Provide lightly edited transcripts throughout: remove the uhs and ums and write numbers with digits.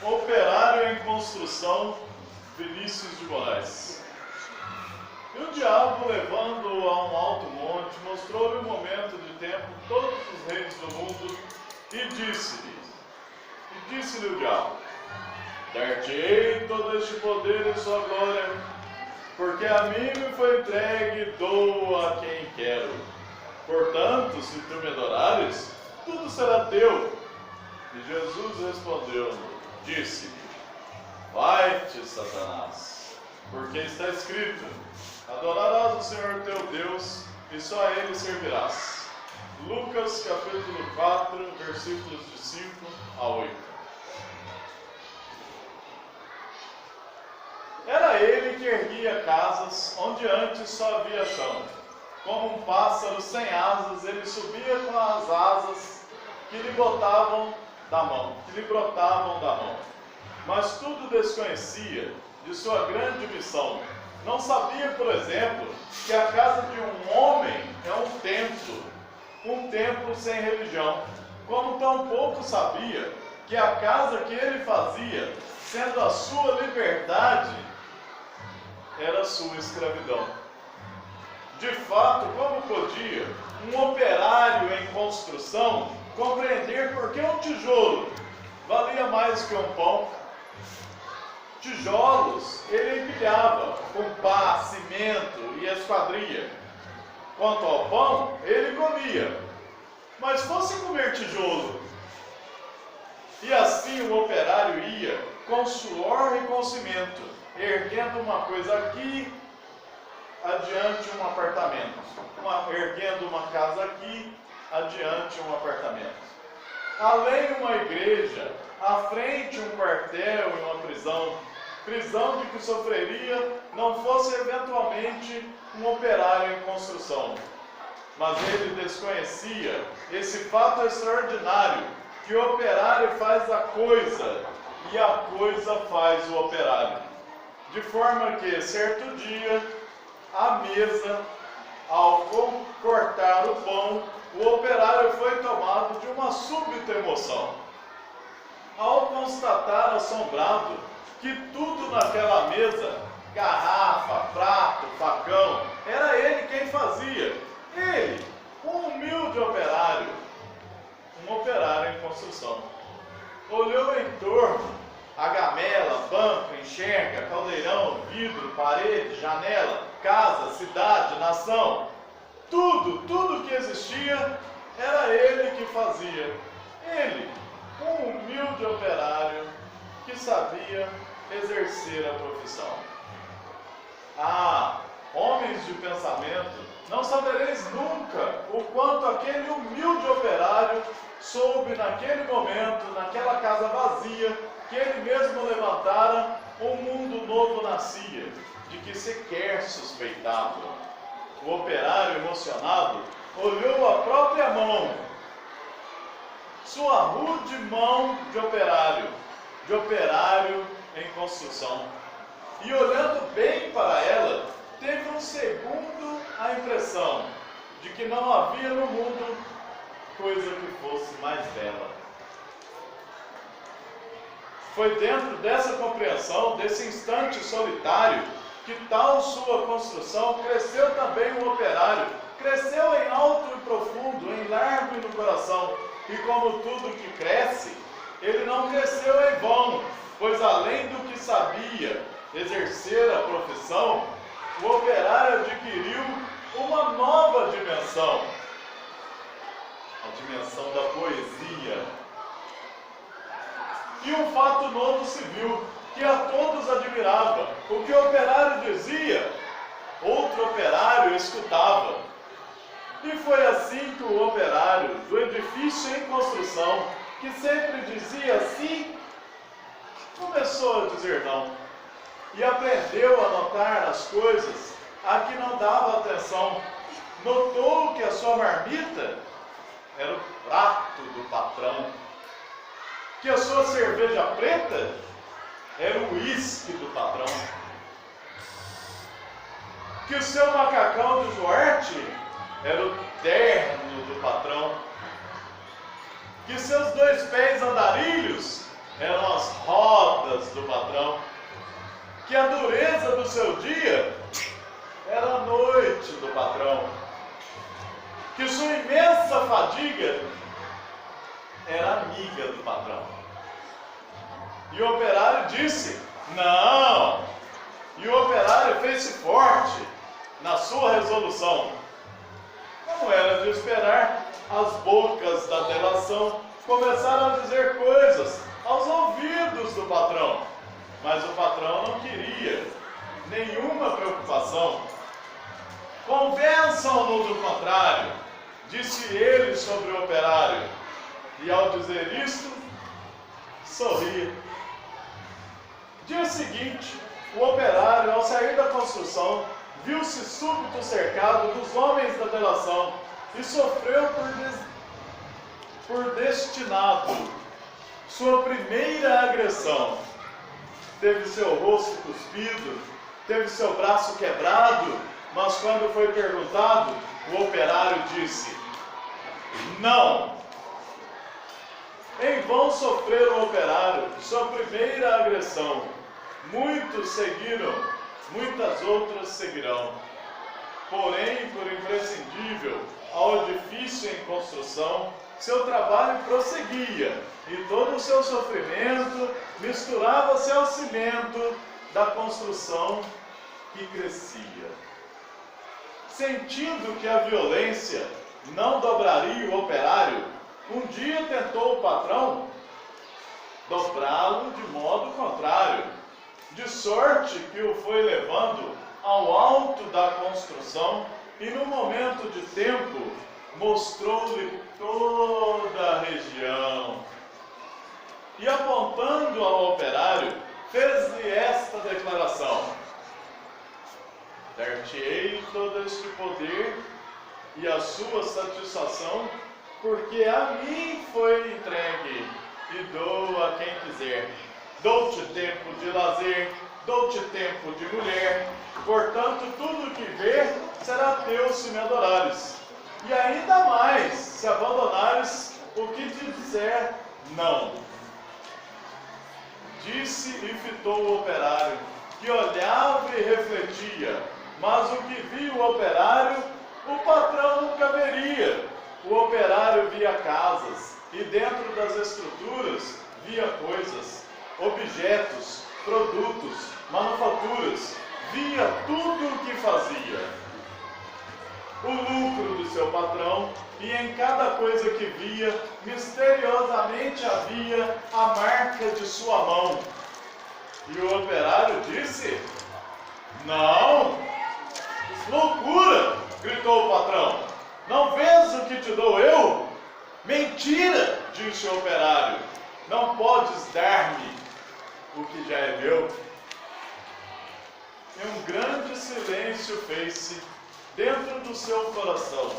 Operário em construção, Vinícius de Moraes. E o diabo, levando-o a um alto monte, mostrou-lhe um momento de tempo todos os reinos do mundo e disse-lhe o diabo: dar-te-ei todo este poder e sua glória, porque a mim me foi entregue e dou a quem quero. Portanto, se tu me adorares, tudo será teu. E Jesus respondeu-lhe, disse-lhe: vai-te, Satanás, porque está escrito: adorarás o Senhor teu Deus e só a Ele servirás. Lucas capítulo 4, versículos de 5 a 8. Era ele que erguia casas onde antes só havia chão. Como um pássaro sem asas, ele subia com as asas que lhe brotavam da mão. Mas tudo desconhecia de sua grande missão. Não sabia, por exemplo, que a casa de um homem é um templo sem religião. Como tampouco sabia que a casa que ele fazia, sendo a sua liberdade, era a sua escravidão. De fato, como podia um operário em construção compreender por que um tijolo valia mais que um pão? Tijolos ele empilhava com pá, cimento e esquadria. Quanto ao pão, ele comia. Mas fosse comer tijolo. E assim o operário ia, com suor e com cimento, erguendo uma coisa aqui, adiante um apartamento. Erguendo uma casa aqui, adiante um apartamento. Além uma igreja, à frente um quartel e uma prisão. Prisão de que sofreria não fosse eventualmente um operário em construção. Mas ele desconhecia esse fato extraordinário, que o operário faz a coisa e a coisa faz o operário. De forma que, certo dia, à mesa, ao cortar o pão, o operário foi tomado de uma súbita emoção. Ao constatar assombrado que tudo naquela mesa, garrafa, prato, facão, era ele quem fazia. Ele, um humilde operário, um operário em construção. Olhou em torno, a gamela, banco, enxerga, caldeirão, vidro, parede, janela, casa, cidade, nação. Tudo que existia, era ele que fazia. Ele, um humilde operário que sabia exercer a profissão. Ah, homens de pensamento, não sabereis nunca o quanto aquele humilde operário soube naquele momento, naquela casa vazia, que ele mesmo levantara, um mundo novo nascia, de que sequer suspeitava. O operário emocionado olhou a própria mão, sua rude mão de operário em construção. E olhando bem para ela, teve um segundo a impressão de que não havia no mundo coisa que fosse mais bela. Foi dentro dessa compreensão, desse instante solitário, que tal sua construção cresceu também o operário. Cresceu em alto e profundo, em largo e no coração. E como tudo que cresce, ele não cresceu em vão, pois além do que sabia exercer a profissão, o operário adquiriu uma nova dimensão, a dimensão da poesia. E um fato novo se viu, que a todos admirava. O que o operário dizia, outro operário escutava. E foi assim que o operário do edifício em construção, que sempre dizia sim, começou a dizer não. E aprendeu a notar as coisas a que não dava atenção. Notou que a sua marmita era o prato do patrão, que a sua cerveja preta era o uísque do patrão, que o seu macacão de Duarte era o terno do patrão, que seus 2 pés andarilhos eram as rodas que a dureza do seu dia era a noite do patrão, que sua imensa fadiga era amiga do patrão. E o operário disse: não. E o operário fez-se forte na sua resolução. Como era de esperar, as bocas da delação começaram a dizer coisas aos ouvidos do patrão, mas o patrão não queria nenhuma preocupação. Convençam-no do contrário, disse ele sobre o operário, e ao dizer isto, sorria. Dia seguinte, o operário, ao sair da construção, viu-se súbito cercado dos homens da delação e sofreu por destinado sua primeira agressão. Teve seu rosto cuspido, teve seu braço quebrado, mas quando foi perguntado, o operário disse: não. Em vão sofrer o operário sua primeira agressão. Muitos seguiram, muitas outras seguirão. Porém, por imprescindível ao edifício em construção, seu trabalho prosseguia, e todo o seu sofrimento misturava-se ao cimento da construção que crescia. Sentindo que a violência não dobraria o operário, um dia tentou o patrão dobrá-lo de modo contrário, de sorte que o foi levando ao alto da construção e, no momento de tempo, mostrou-lhe toda a região. E, apontando ao operário, fez-lhe esta declaração: dar-te-ei todo este poder e a sua satisfação, porque a mim foi entregue, e dou a quem quiser. Dou-te tempo de lazer, dou-te tempo de mulher, portanto tudo o que ver será teu se me adorares. E ainda mais, se abandonares o que te disser não. Disse e fitou o operário, que olhava e refletia, mas o que via o operário, o patrão nunca veria. O operário via casas, e dentro das estruturas via coisas, objetos, produtos, manufaturas, via tudo o que fazia. O lucro do seu patrão, e em cada coisa que via, misteriosamente havia a marca de sua mão. E o operário disse: não! Loucura! Gritou o patrão. Não vês o que te dou eu? Mentira! Disse o operário. Não podes dar-me o que já é meu. E um grande silêncio fez-se dentro do seu coração.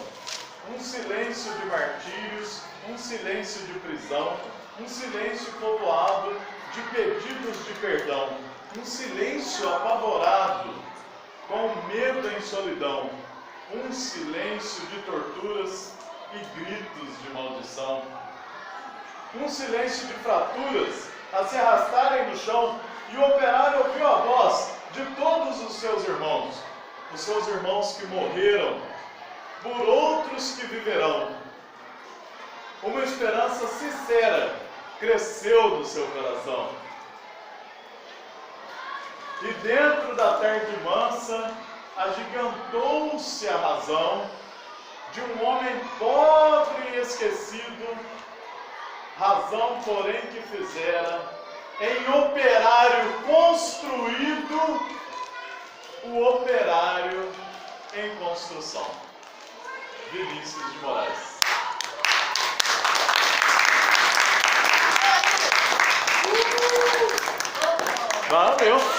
Um silêncio de martírios, um silêncio de prisão, um silêncio povoado de pedidos de perdão, um silêncio apavorado, com medo em solidão, um silêncio de torturas e gritos de maldição, um silêncio de fraturas a se arrastarem no chão, e o operário ouviu a voz de todos os seus irmãos que morreram, por outros que viverão. Uma esperança sincera cresceu no seu coração. E dentro da tarde mansa, agigantou-se a razão de um homem pobre e esquecido, razão, porém, que fizera em operário construído o operário em construção. Vinícius de Moraes. Valeu!